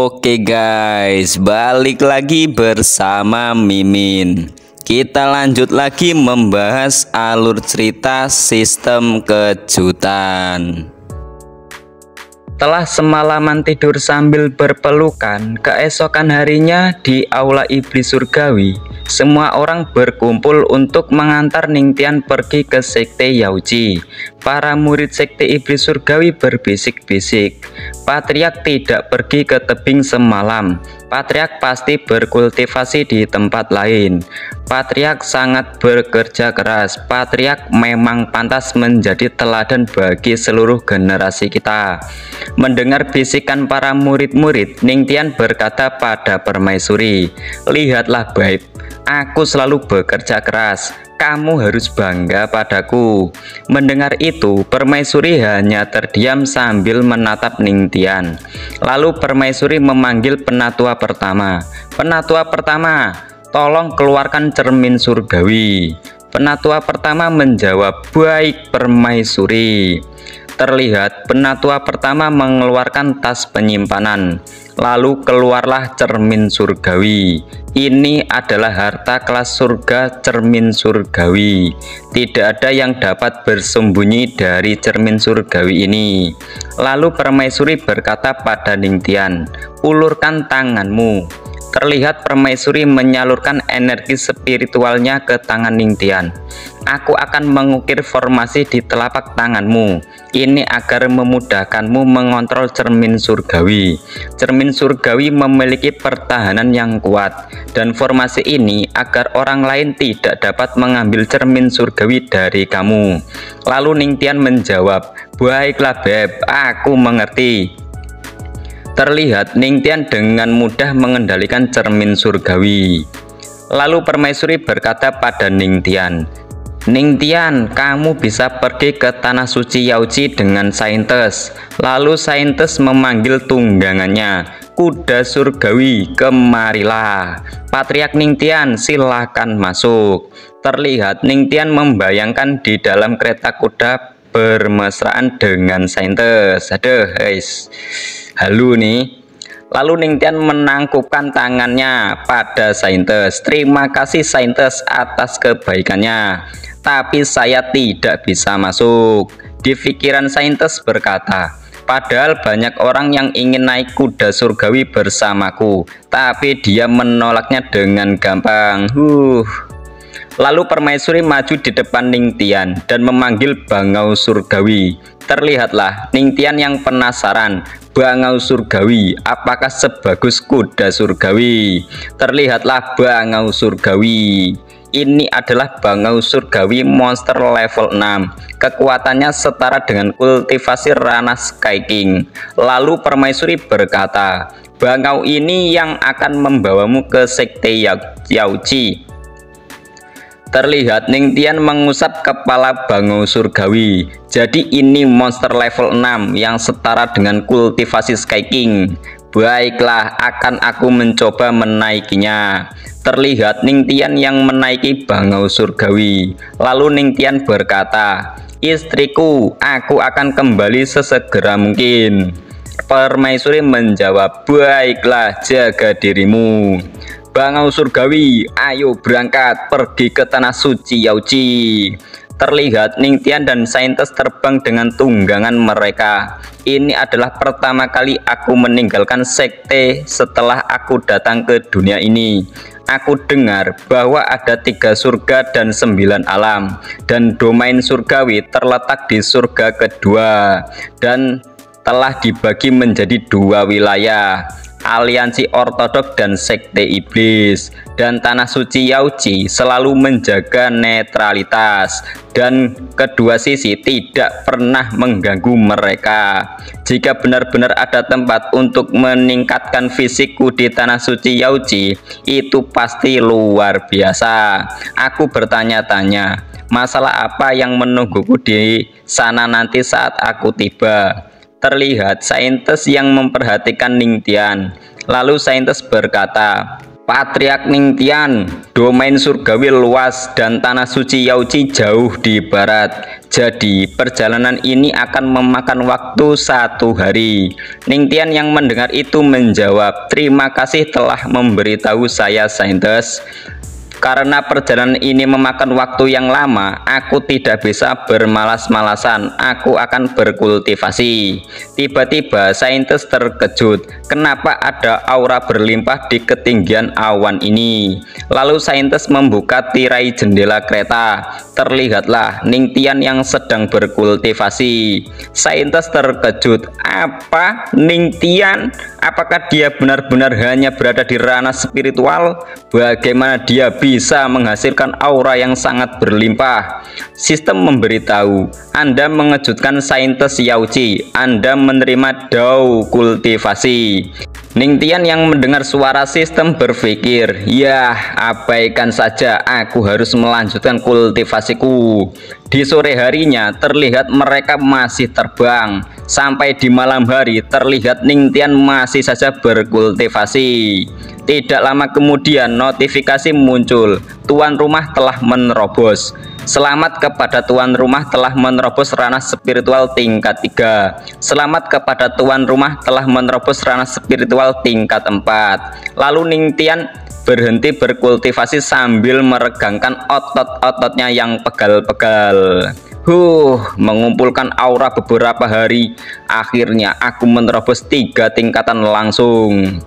Oke guys, balik lagi bersama Mimin. Kita lanjut lagi membahas alur cerita sistem kejutan. Setelah semalaman tidur sambil berpelukan, keesokan harinya di aula iblis surgawi, semua orang berkumpul untuk mengantar Ningtian pergi ke sekte Yaoji. Para murid sekte iblis surgawi berbisik-bisik, Patriark tidak pergi ke tebing semalam. Patriark pasti berkultivasi di tempat lain. Patriark sangat bekerja keras. Patriark memang pantas menjadi teladan bagi seluruh generasi kita. Mendengar bisikan para murid-murid, Ningtian berkata pada Permaisuri, "Lihatlah Babe, aku selalu bekerja keras. Kamu harus bangga padaku." Mendengar itu, Permaisuri hanya terdiam sambil menatap Ningtian. Lalu Permaisuri memanggil penatua pertama. "Penatua pertama, tolong keluarkan cermin surgawi." Penatua pertama menjawab, "Baik Permaisuri." Terlihat penatua pertama mengeluarkan tas penyimpanan. Lalu keluarlah cermin surgawi. Ini adalah harta kelas surga, cermin surgawi. Tidak ada yang dapat bersembunyi dari cermin surgawi ini. Lalu Permaisuri berkata pada Ningtian, "Ulurkan tanganmu." Terlihat Permaisuri menyalurkan energi spiritualnya ke tangan Ningtian. "Aku akan mengukir formasi di telapak tanganmu. Ini agar memudahkanmu mengontrol cermin surgawi. Cermin surgawi memiliki pertahanan yang kuat, dan formasi ini agar orang lain tidak dapat mengambil cermin surgawi dari kamu." Lalu Ningtian menjawab, "Baiklah Beb, aku mengerti." Terlihat Ningtian dengan mudah mengendalikan cermin surgawi. Lalu Permaisuri berkata pada Ningtian, "Ningtian, kamu bisa pergi ke tanah suci Yaoji dengan Saintes." Lalu Saintes memanggil tunggangannya, "Kuda surgawi, kemarilah." "Patriark Ningtian, silahkan masuk." Terlihat Ningtian membayangkan di dalam kereta kuda bermesraan dengan Saintes. Aduh guys, halu nih. Lalu Ningtian menangkupkan tangannya pada Saintes. "Terima kasih Saintes atas kebaikannya, tapi saya tidak bisa masuk." Di pikiran Saintes berkata, "Padahal banyak orang yang ingin naik kuda surgawi bersamaku, tapi dia menolaknya dengan gampang." Lalu Permaisuri maju di depan Ningtian dan memanggil bangau surgawi. Terlihatlah Ningtian yang penasaran, bangau surgawi apakah sebagus kuda surgawi? Terlihatlah bangau surgawi. Ini adalah bangau surgawi monster level 6. Kekuatannya setara dengan kultivasi Rana Sky King. Lalu Permaisuri berkata, "Bangau ini yang akan membawamu ke sekte Yaoji." Terlihat Ningtian mengusap kepala bangau surgawi. Jadi ini monster level 6 yang setara dengan kultivasi Sky King. "Baiklah, akan aku mencoba menaikinya." Terlihat Ningtian yang menaiki bangau surgawi. Lalu Ningtian berkata, "Istriku, aku akan kembali sesegera mungkin." Permaisuri menjawab, "Baiklah, jaga dirimu." "Bangau surgawi, ayo berangkat pergi ke tanah suci Yaoji." Terlihat Ningtian dan Saintes terbang dengan tunggangan mereka. "Ini adalah pertama kali aku meninggalkan sekte setelah aku datang ke dunia ini. Aku dengar bahwa ada 3 surga dan 9 alam, dan domain surgawi terletak di surga kedua dan telah dibagi menjadi 2 wilayah, aliansi ortodok dan sekte iblis. Dan tanah suci Yaoji selalu menjaga netralitas, dan kedua sisi tidak pernah mengganggu mereka. Jika benar-benar ada tempat untuk meningkatkan fisikku di tanah suci Yaoji, itu pasti luar biasa. Aku bertanya-tanya, masalah apa yang menungguku di sana nanti saat aku tiba?" Terlihat Saintes yang memperhatikan Ningtian. Lalu Saintes berkata, Patriark Ningtian, domain surgawi luas dan tanah suci Yaoji jauh di barat. Jadi perjalanan ini akan memakan waktu 1 hari. Ningtian yang mendengar itu menjawab, "Terima kasih telah memberitahu saya, Saintes. Karena perjalanan ini memakan waktu yang lama, aku tidak bisa bermalas-malasan. Aku akan berkultivasi." Tiba-tiba Saintes terkejut. Kenapa ada aura berlimpah di ketinggian awan ini? Lalu Saintes membuka tirai jendela kereta. Terlihatlah Ningtian yang sedang berkultivasi. Saintes terkejut. Apa? Ningtian? Apakah dia benar-benar hanya berada di ranah spiritual? Bagaimana dia bisa menghasilkan aura yang sangat berlimpah? Sistem memberitahu, Anda mengejutkan Saintes Yaoji. Anda menerima dao kultivasi. Ningtian yang mendengar suara sistem berpikir, "Ya, abaikan saja, aku harus melanjutkan kultivasiku." Di sore harinya terlihat mereka masih terbang. Sampai di malam hari terlihat Ningtian masih saja berkultivasi. Tidak lama kemudian notifikasi muncul, tuan rumah telah menerobos. Selamat kepada tuan rumah telah menerobos ranah spiritual tingkat 3. Selamat kepada tuan rumah telah menerobos ranah spiritual tingkat 4. Lalu Ningtian berhenti berkultivasi sambil meregangkan otot-ototnya yang pegal-pegal. Mengumpulkan aura beberapa hari. Akhirnya aku menerobos 3 tingkatan langsung.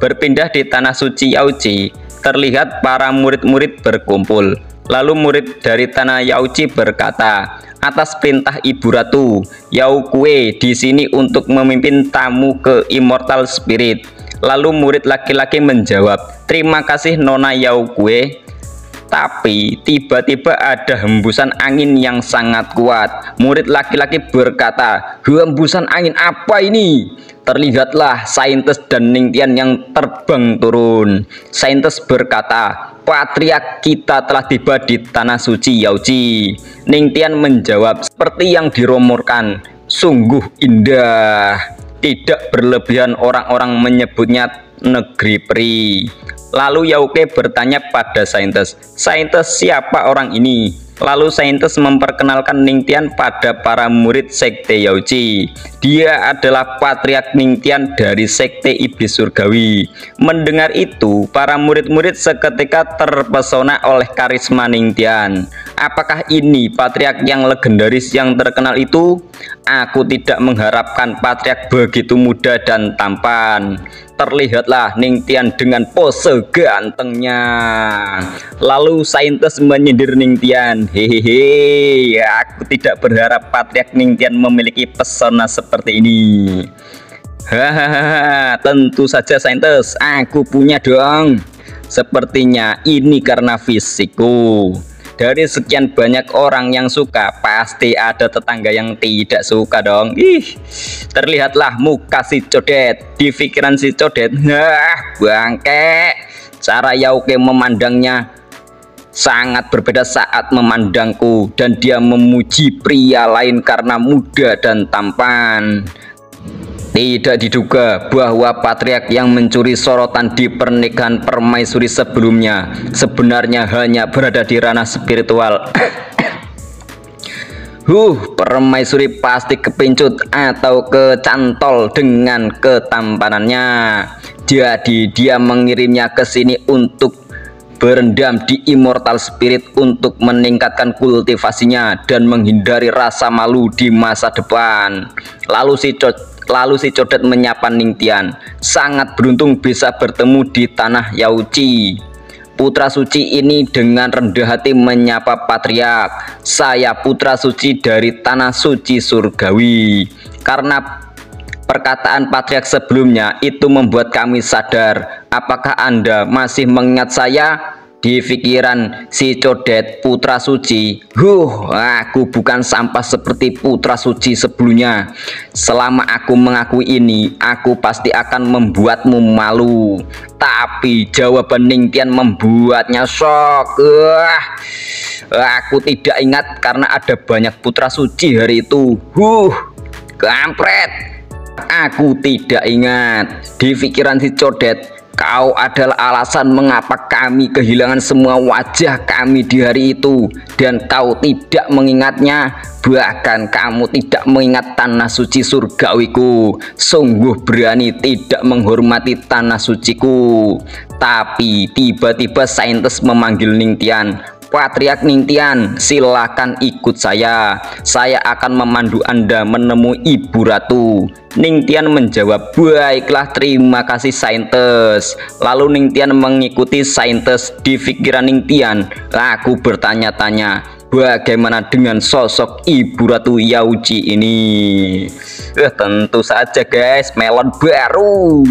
Berpindah di tanah suci Yaoji, terlihat para murid-murid berkumpul. Lalu murid dari tanah Yaoji berkata, "Atas perintah Ibu Ratu, Yao Kue di sini untuk memimpin tamu ke Immortal Spirit." Lalu murid laki-laki menjawab, "Terima kasih Nona Yao Kue." Tapi tiba-tiba ada hembusan angin yang sangat kuat. Murid laki-laki berkata, "Hembusan angin apa ini?" Terlihatlah Saintes dan Ningtian yang terbang turun. Saintes berkata, "Patriark kita telah tiba di tanah suci Yaoji." Ningtian menjawab, "Seperti yang dirumorkan, sungguh indah." Tidak berlebihan orang-orang menyebutnya negeri peri. Lalu Yauke bertanya pada Saintes, "Saintes, siapa orang ini?" Lalu Saintes memperkenalkan Ningtian pada para murid Sekte Yaoji. Dia adalah Patriark Ningtian dari Sekte Iblis Surgawi. Mendengar itu, para murid-murid seketika terpesona oleh karisma Ningtian. Apakah ini Patriark yang legendaris yang terkenal itu? Aku tidak mengharapkan Patriark begitu muda dan tampan. Terlihatlah Ningtian dengan pose gantengnya. Lalu Saintes menyindir Ningtian, "Hehehe, aku tidak berharap Patriark Ningtian memiliki pesona seperti ini." "Hahaha, tentu saja Saintes, aku punya dong. Sepertinya ini karena fisikku. Dari sekian banyak orang yang suka, pasti ada tetangga yang tidak suka dong." Terlihatlah muka si Codet. Di pikiran si Codet, bangke. Cara Yauke memandangnya sangat berbeda saat memandangku, dan dia memuji pria lain karena muda dan tampan. Tidak diduga bahwa Patriark yang mencuri sorotan di pernikahan permaisuri sebelumnya sebenarnya hanya berada di ranah spiritual. Permaisuri pasti kepincut atau kecantol dengan ketampanannya. Jadi dia mengirimnya ke sini untuk berendam di Immortal Spirit untuk meningkatkan kultivasinya dan menghindari rasa malu di masa depan. Lalu si Codet menyapa Ningtian. "Sangat beruntung bisa bertemu di tanah Yaoji." Putra suci ini dengan rendah hati menyapa Patriark. "Saya putra suci dari tanah suci surgawi." Karena perkataan Patriark sebelumnya itu membuat kami sadar. Apakah Anda masih mengingat saya? Di pikiran si Codet, putra suci, aku bukan sampah seperti putra suci sebelumnya. Selama aku mengakui ini, aku pasti akan membuatmu malu. Tapi jawaban Ningtian membuatnya shock. Aku tidak ingat karena ada banyak putra suci hari itu. Kampret. Aku tidak ingat. Di pikiran si Codet, Kau adalah alasan mengapa kami kehilangan semua wajah kami di hari itu, dan kau tidak mengingatnya. Bahkan kamu tidak mengingat tanah suci surgawiku. Sungguh berani tidak menghormati tanah suciku. Tapi tiba-tiba saintis memanggil Ningtian. Patriark Ningtian, silakan ikut saya. Saya akan memandu Anda menemui Ibu Ratu. Ningtian menjawab, baiklah, terima kasih saintis. Lalu Ningtian mengikuti saintis. Di pikiran Ningtian, aku bertanya-tanya, bagaimana dengan sosok Ibu Ratu Yaoji ini? Tentu saja guys, melon baru.